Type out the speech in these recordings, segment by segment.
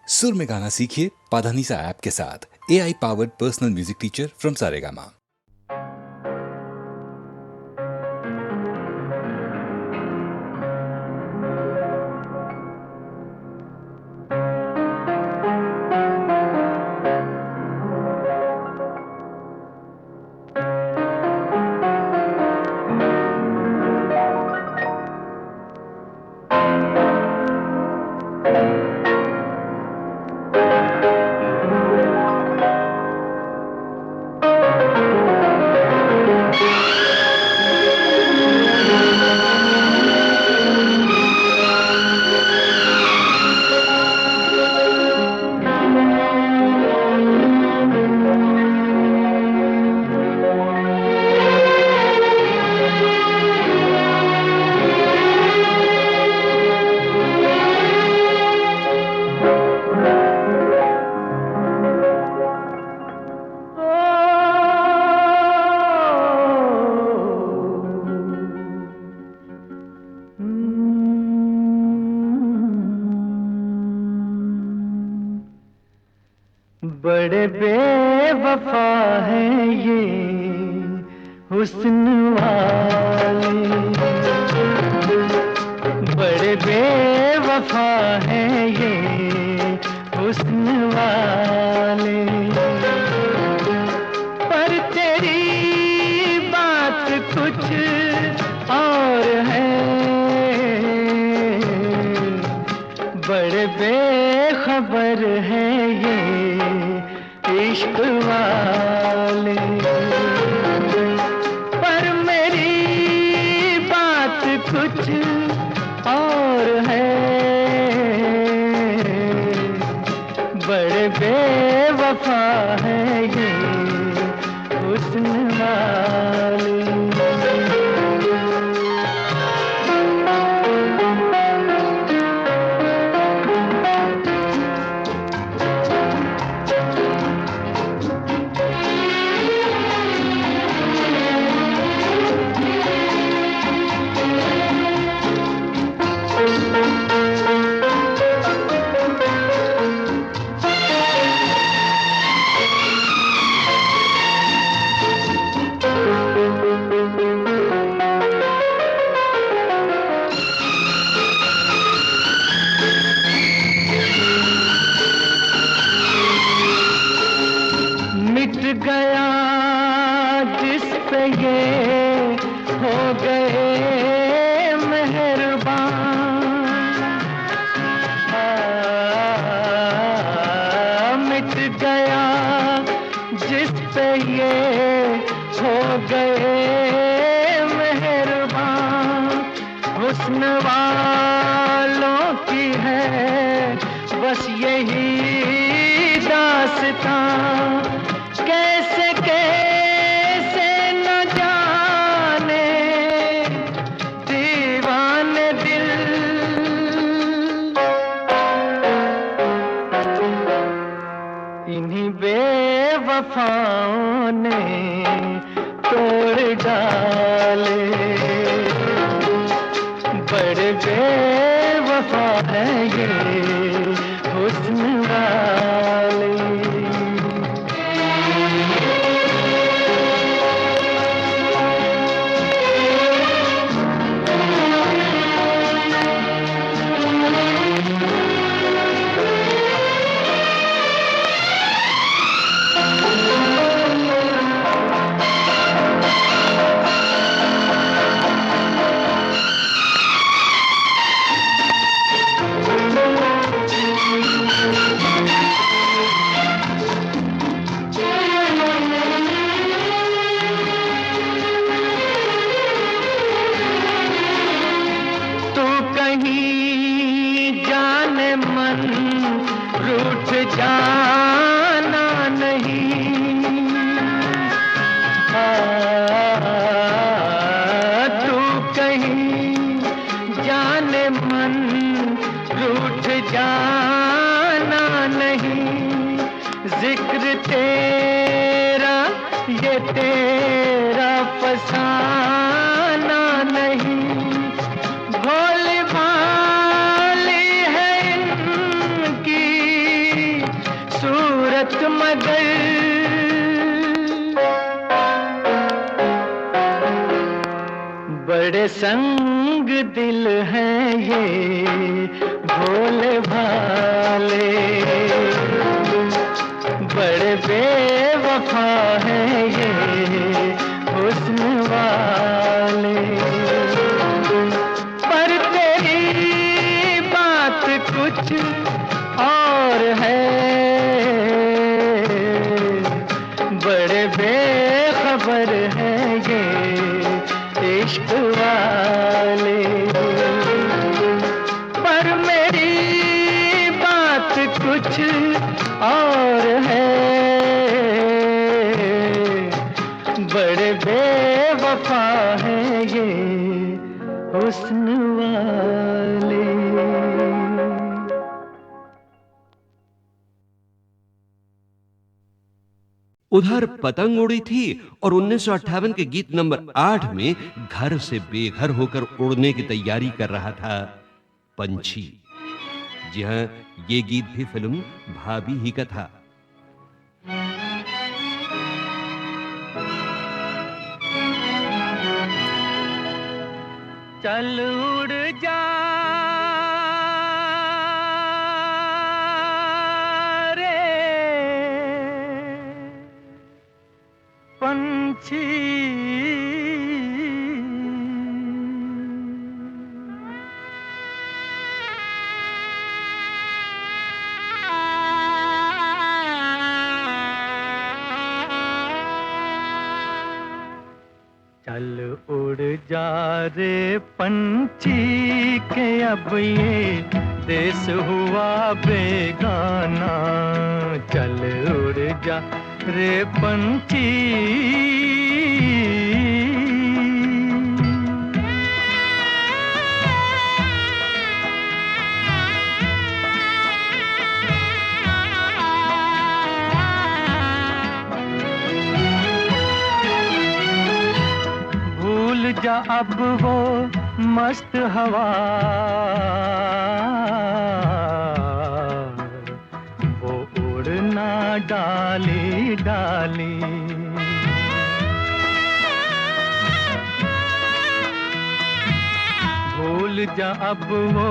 सुर में गाना सीखिए पाधानीसा ऐप के साथ। AI powered personal music teacher from Saregama. बड़े बेवफा हैं ये हुस्न वाले, बड़े बेवफा हैं ये हुस्न वाले, पर तेरी बात कुछ और है। बड़े बेखबर हैं ये इश्क वाले, पर मेरी बात कुछ और है। बड़े बेवफा है ये हुस्न वाले। मिट गया जिस पे ये हो गए मेहरबान, मिट गया जिस पे ये हो गए मेहरबान। हुस्न वालों की है बस यही दास्तां, कैसे कैसे न जाने दीवाने दिल। इन्हीं बेवफाओं ने तोड़ डाले, बड़े बेवफा है ये हुस्न वाले। जाने मन रूठ जाना नहीं, तू कहीं जाने मन रूठ जाना नहीं। जिक्र तेरा ये तेरा फसाना नहीं। भोली भाली है इनकी मगर बड़े संग दिल हैं ये भोले भाले, बड़े बेवफा हैं ये हुस्न वाले। पर तेरी बात कुछ और है, बड़े बेखबर हैं ये इश्क वाले। पर मेरी बात कुछ और है, बड़े बेवफा हैं ये हुस्न वाले। उधर पतंग उड़ी थी और 1958 के गीत नंबर 8 में घर से बेघर होकर उड़ने की तैयारी कर रहा था पंछी। जी हां, ये गीत भी फिल्म भाभी ही का था। चल उड़ जा रे पंछी, चल उड़ जा रे पंछी के अब ये देश हुआ बेगाना। चल उड़ जा रे पंछी, भूल जा अब वो मस्त हवा, वो उड़ना डाली डाली। भूल जा अब वो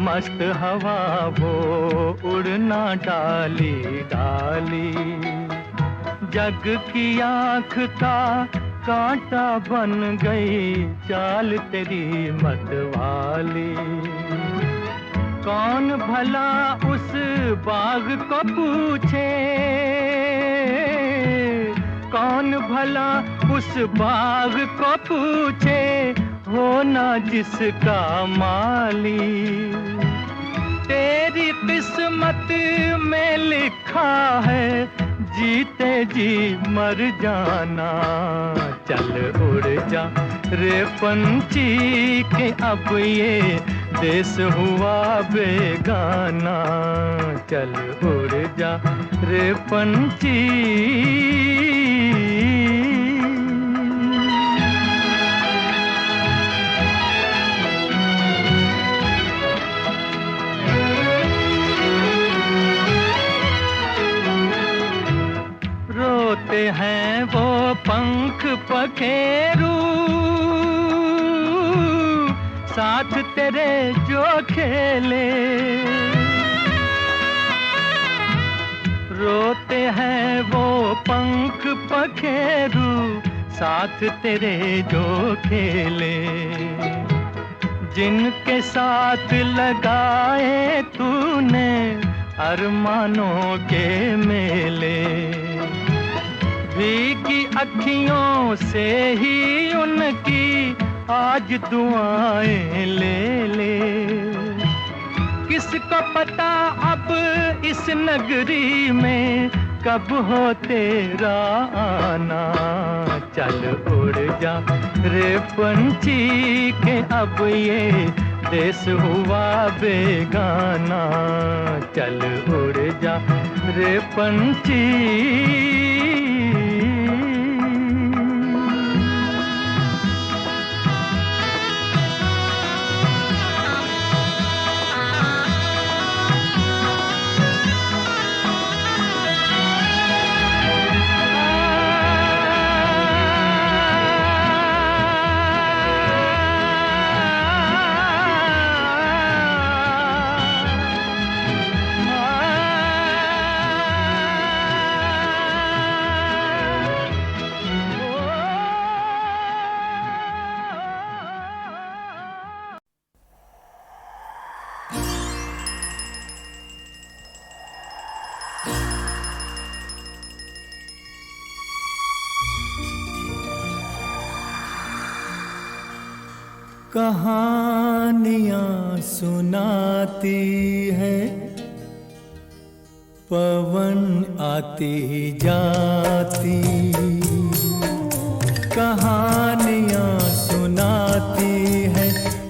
मस्त हवा, वो उड़ना डाली डाली। जग की आँख का कांटा बन गई चाल तेरी मतवाली। कौन भला उस बाग को पूछे, कौन भला उस बाग को पूछे, होना जिसका माली। तेरी किस्मत में लिखा है जीते जी मर जाना। चल उड़ जा रे पंछी के अब ये देश हुआ बेगाना। चल उड़ जा रे पंछी। रोते हैं वो पंख पखेरू, साथ तेरे जो खेले। रोते हैं वो पंख पखेरू, साथ तेरे जो खेले। जिनके साथ लगाए तूने अरमानों के मेले। भीगी अखियों से ही उनकी आज दुआएं ले ले। किसको पता अब इस नगरी में कब हो तेरा आना। चल उड़ जा रे पंछी के अब ये देश हुआ बेगाना। चल उड़ जा रे पंछी। कहानियां सुनाती है, पवन आती जाती। कहानियां सुनाती है,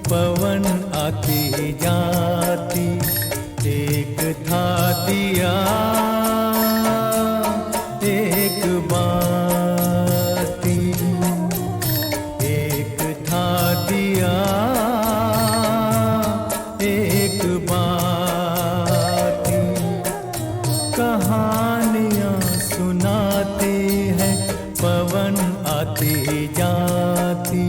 पवन आती जाती। एक था दिया एक बाती, एक था दिया एक बाती। कहानियां सुनाती है, पवन आती जाती।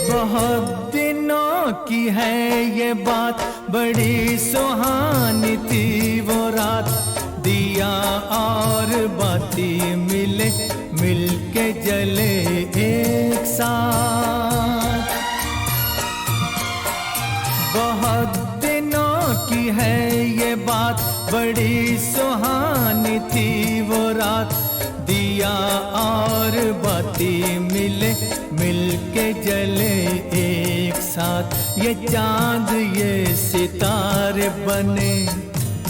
बहुत दिनों की है ये बात, बड़ी सुहानी थी वो रात। दिया और बाती मिले, मिलके जले एक साथ। बहुत दिनों की है ये बात, बड़ी सुहानी थी वो रात। दिया और बाती मिले, मिलके जले एक साथ। ये चांद ये सितारे बने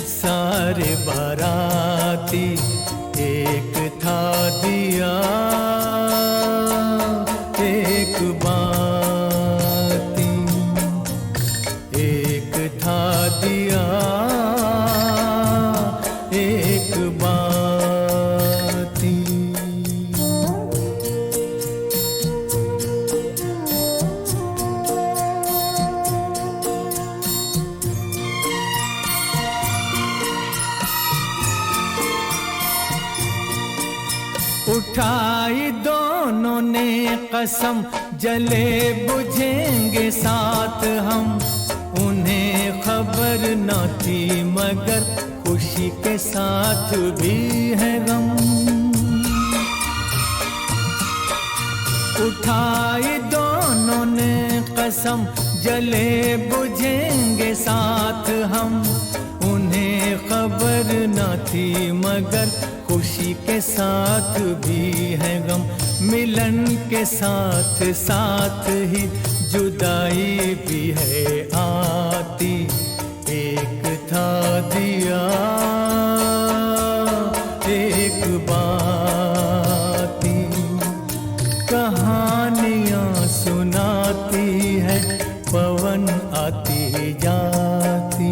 सारे बाराती। एक था दिया एक बाती, एक था दिया एक बाती। उठाई दोनों ने कसम, जले बुझेंगे साथ हम। उन्हें खबर न थी मगर खुशी के साथ भी है गम। उठाई दोनों ने कसम, जले बुझेंगे साथ हम। उन्हें खबर न थी मगर खुशी के साथ भी है गम। मिलन के साथ साथ ही जुदाई भी है आती। एक था दिया एक बाती। कहानियां सुनाती है, पवन आती जाती।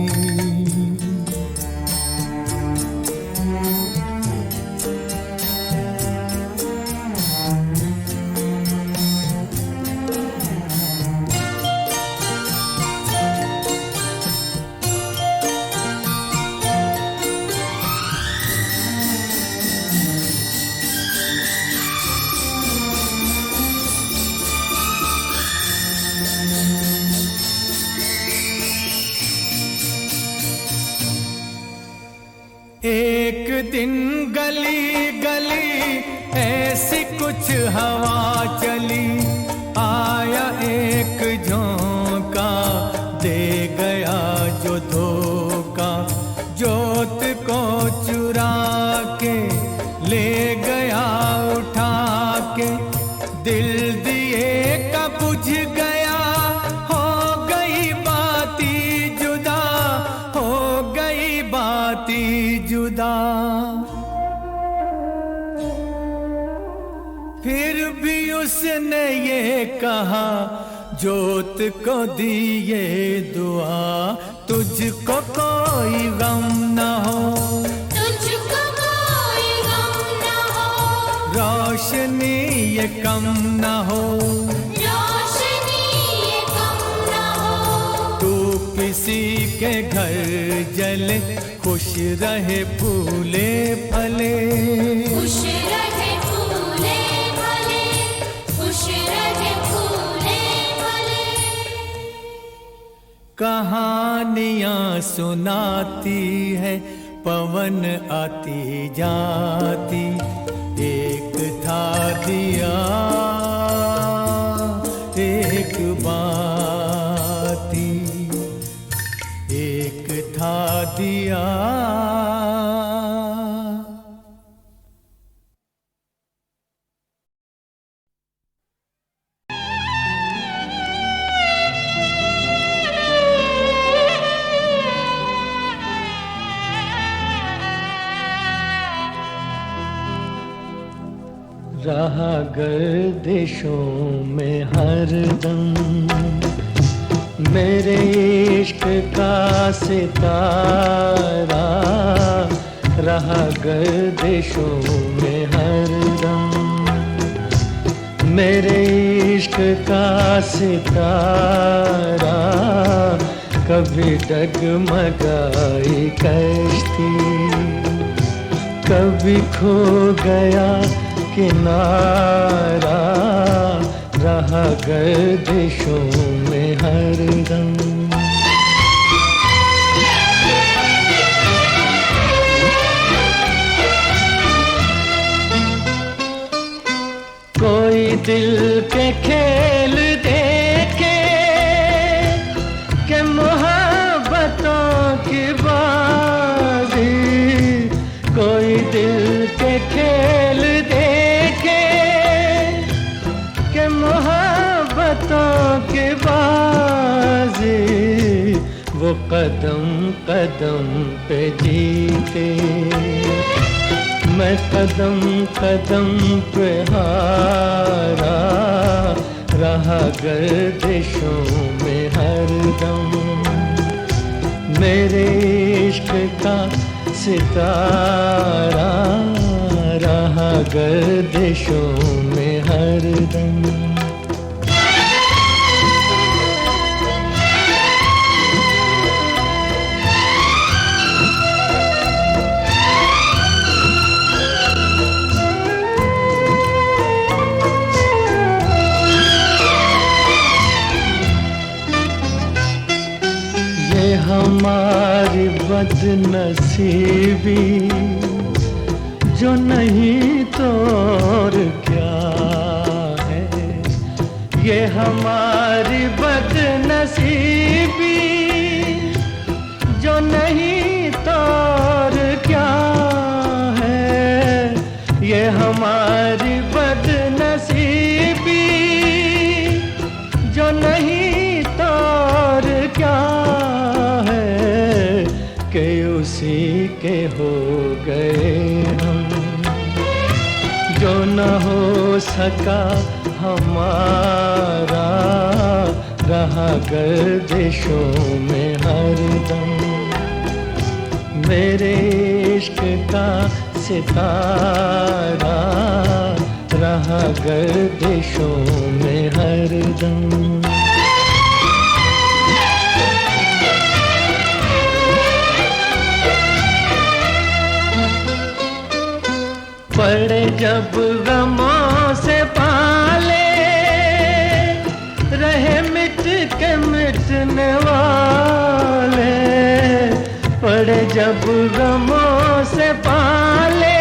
एक दिन गली गली ऐसी कुछ हवा चली। आया एक झोंका, दे गया जो धोखा। जोत को चुरा के ले गया उठा के। दिल दिए का बुझ गया, हो गई बाती जुदा, हो गई बाती जुदा। फिर भी उसने ये कहा, जोत को दिए दुआ। तुझको कोई गम न हो, तुझको कोई गम न हो। रोशनी ये कम न हो, रोशनी ये कम न हो। तू किसी के घर जले, खुश रहे फूले फले। खुश रहे फूले फले, खुश रहे फूले फले। कहानियां सुनाती है, पवन आती जाती। एक था दिया एक बाती, एक था दिया गर्दिशों में हरदम, मेरे इश्क का सितारा रहा गर्दिशों में हरदम, मेरे इश्क का सितारा कभी डगमगाई कश्ती, कभी खो गया किनारा रहा गर्दिशों में हरदम। कोई दिल के खेल देखे कि मोहब्बतों की बाजी, कोई दिल के खेल देखे कि मोहब्बतों की बाजी, वो कदम कदम पे जीते, मैं कदम कदम पे हारा रहा गर्दिशों में हरदम, मेरे इश्क का सितारा रहा गर्दिशों में हरदम। हमारी बदनसीबी जो नहीं तो और क्या है, ये हमारी बदनसीबी जो नहीं तो और क्या है, ये हमारी बदनसीबी जो नहीं तो और क्या कि उसी के हो गए हम, जो न हो सका हमारा रहा गर्दिशों में हरदम, मेरे इश्क का सितारा रहा गर्दिशों में हरदम। पड़े जब गमों से पाले, रहे मिट के मिटने वाले, पड़े जब गमों से पाले,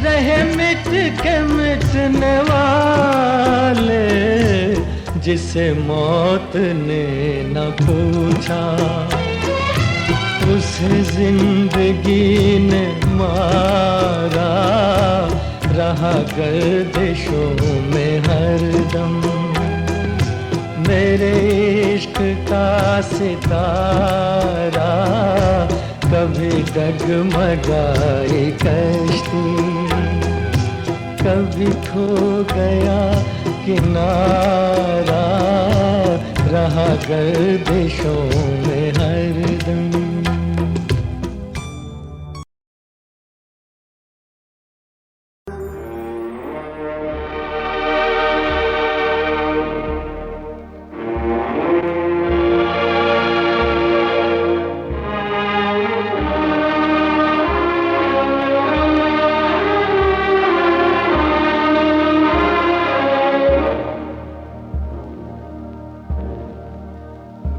रहे मिट के मिटने वाले, जिसे मौत ने न पूछा उसे जिंदगी ने मारा रहा गर्दिशों में हरदम, मेरे इश्क का सितारा कभी डगमगाई कश्ती, कभी खो गया किनारा रहा गर्दिशों में हरदम।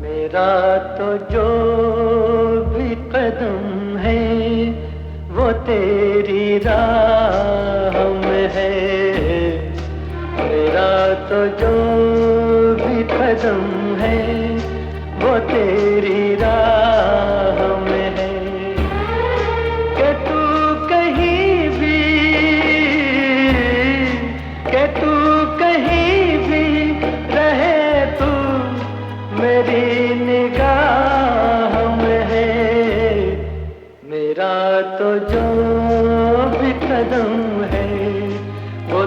मेरा तो जो भी कदम है वो तेरी राह में है, मेरा तो जो भी कदम है वो तेरी राह में है, कि तू कहीं भी, कि तू कहीं भी रहे, तू मेरी निगाह में है, मेरा तो जो भी कदम है वो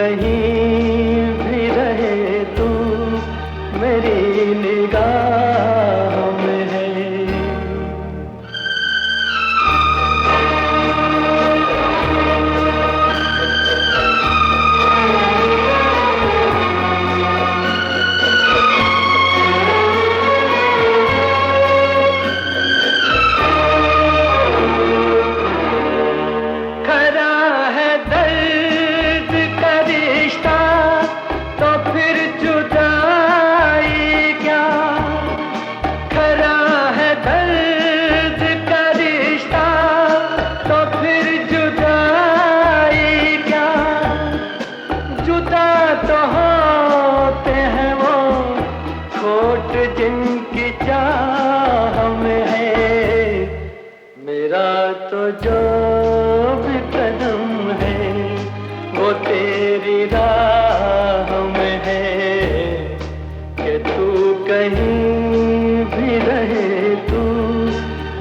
कहीं भी रहे तू मेरी निगाह में है। जिनकी चाह में है मेरा तो जो भी कदम है वो तेरी राह में है कि तू कहीं भी रहे तू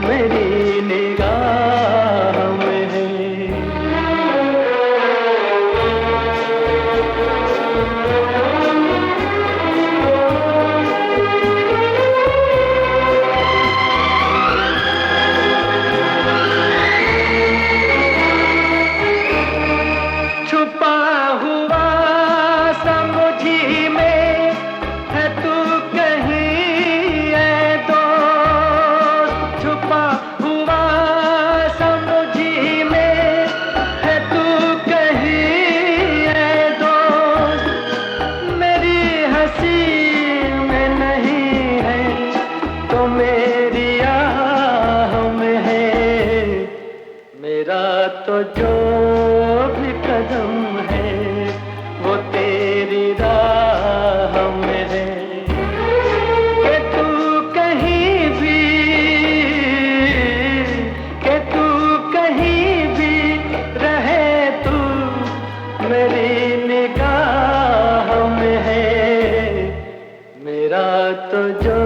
मेरी निगाह में है। तो जो भी कदम है वो तेरी राह में है कि तू कहीं भी रहे तू मेरी निगाह में है। मेरा तो जो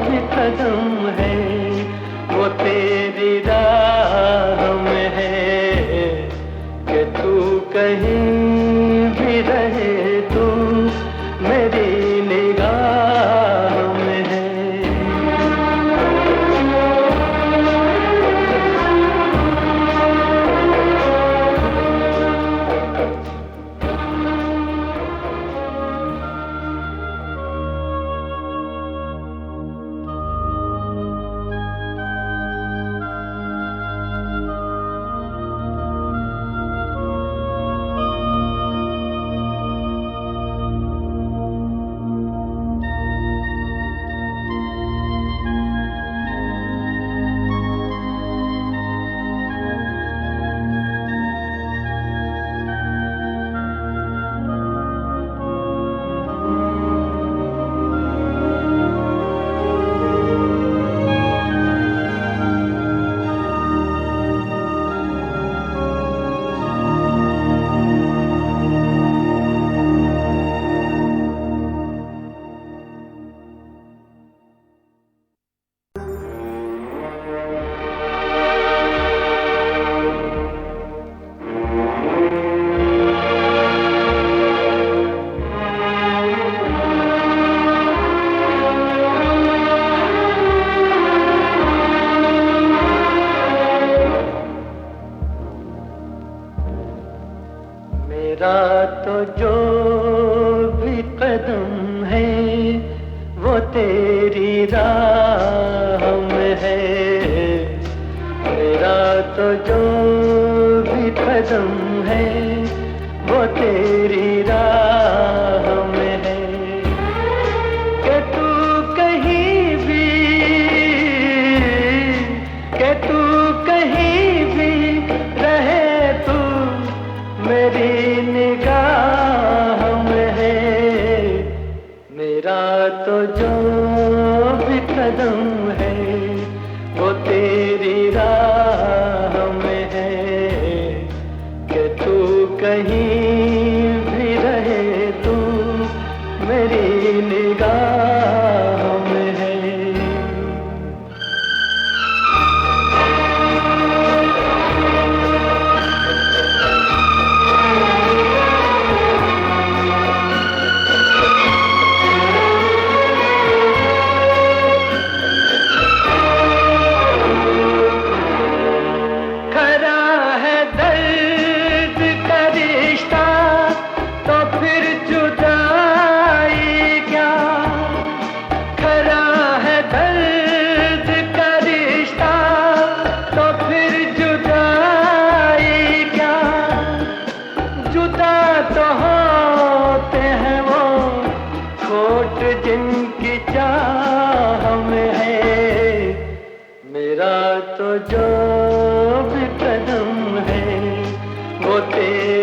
भी कदम है वो तेरी राह में है कि तू कहीं भी रहे तू मेरी निगाह में है। मेरा तो जो भी कदम है वो तेरी राह में है। मेरा तो जो भी कदम है वो तेरी राह में है कि तू कहीं भी रहे तू मेरी निगाह में है। मेरा तो जो भी कदम है वो तेरी राह में है कि तू कहीं भी रहे तू मेरी निगाह में है।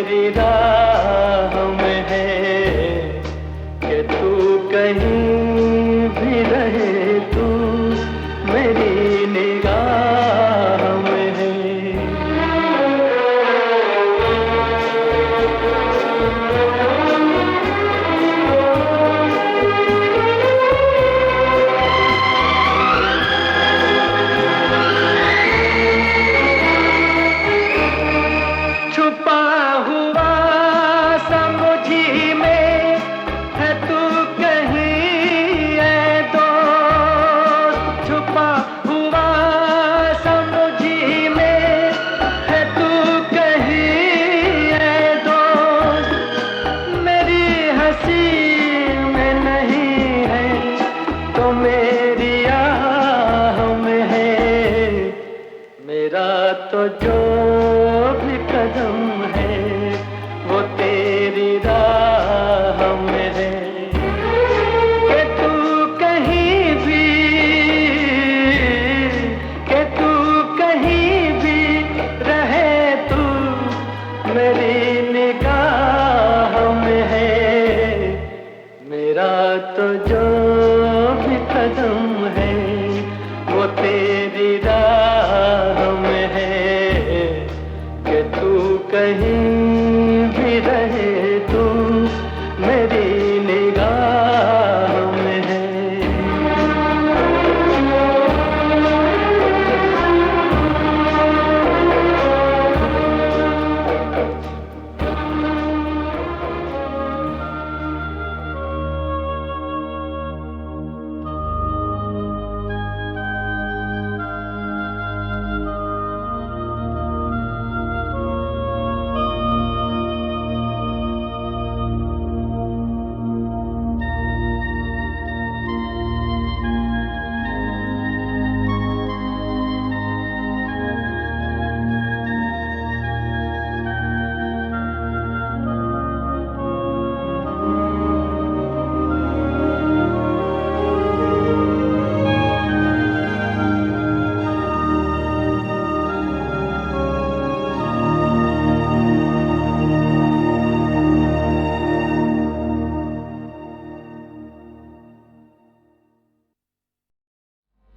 तेरी राह में है कि तू कहीं भी रहे, तू मेरी निगाह में है। छुपा हुआ समुझी में है तू कहीं ऐ दोस्त, छुपा हुआ समुझी में है तू कहीं ऐ दोस्त। मेरी हंसी में नहीं है तो मेरी आह में है। मेरा तो जो भी कदम है वो तेरी राह में है। कि तू कहीं भी, कि तू कहीं भी रहे, तू मेरी निगाह में है। मेरा तो जो भी कदम है वो तेरी राह में है। कि तू कहीं भी रहे, तू मेरी निगाह में है।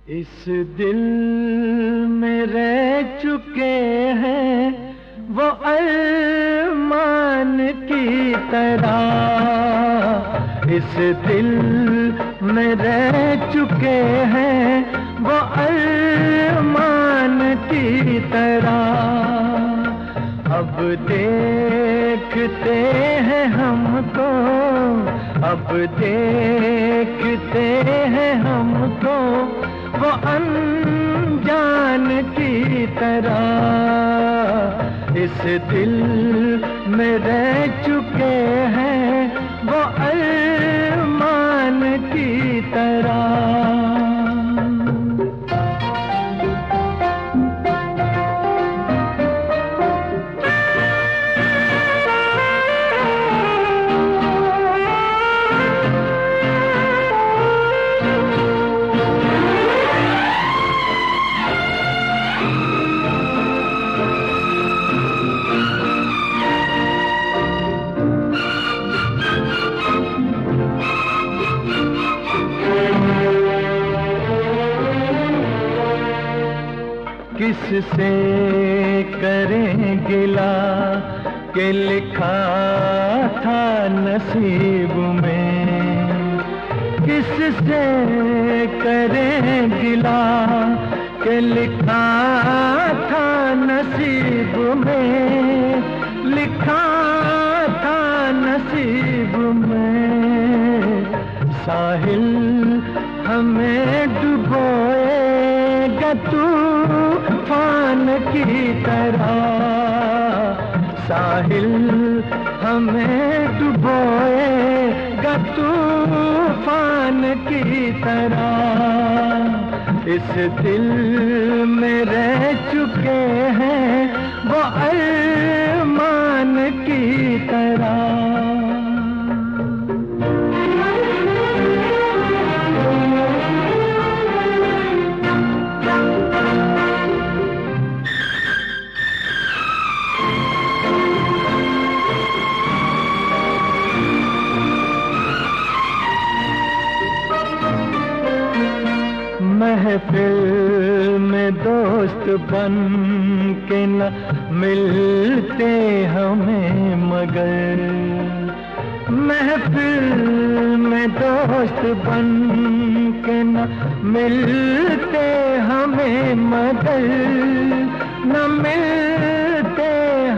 इस दिल में रह चुके हैं वो अरमान की तरह। इस दिल में रह चुके हैं वो अरमान की तरह। अब देखते हैं हमको, अब देखते हैं हमको वो अनजान की तरह। इस दिल में रह चुके हैं वो अरमान की तरह। किससे करें गिला के लिखा था नसीब में। किससे करें गिला के लिखा था नसीब में, लिखा था नसीब में। साहिल हमें डुबोएगा तूफान की तरह। साहिल हमें डुबोएगा तूफान की तरह। इस दिल में रह चुके हैं वो अरमान की तरह। महफिल में दोस्त बन के न मिलते हमें मगर, महफिल में दोस्त बन के न मिलते हमें मगर, न मिलते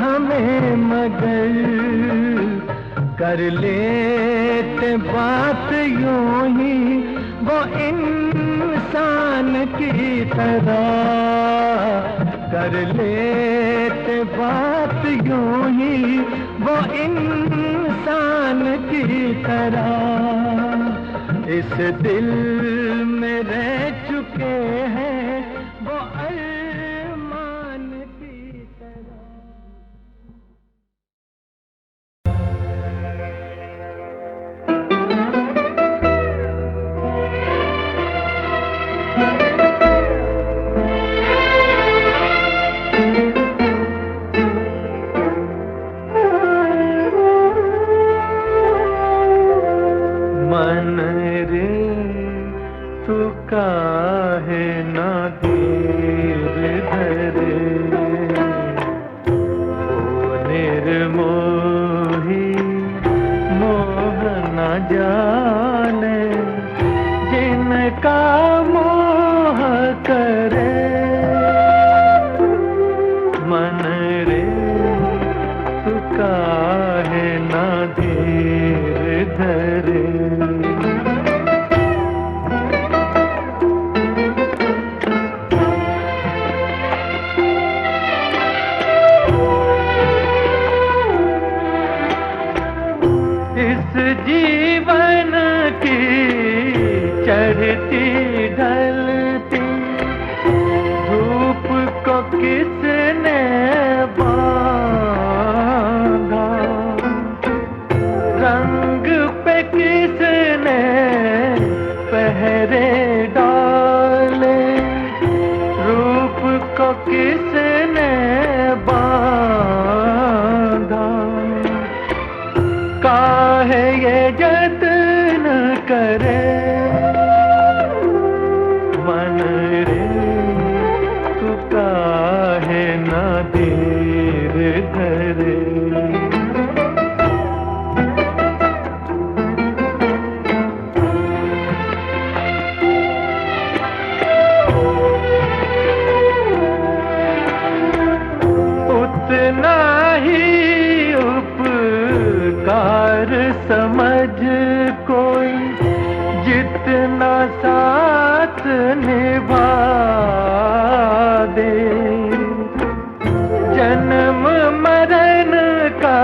हमें मगर, कर लेते बात यूं ही वो इंसान की तरह, कर लेते बात यूं ही वो इंसान की तरह, इस दिल में रह चुके हैं वो अरमान की तरह। मन रे तू काहे ना धीर धरे, ओ निर्मोही मोह न जाने, जिनका मोह करे, मन रे तू काहे ना धीर धरे। इस जीवन की चढ़ती ढलती धूप को किसने बांधा, रंग पे किसने पहरे डाले, रूप को किसने बांधा, काहे ये जतन करे, मन रे तू काहे ना धीर धरे। उतना ही उपकार समझ कोई जितना साथ निभा दे, जन्म मरण का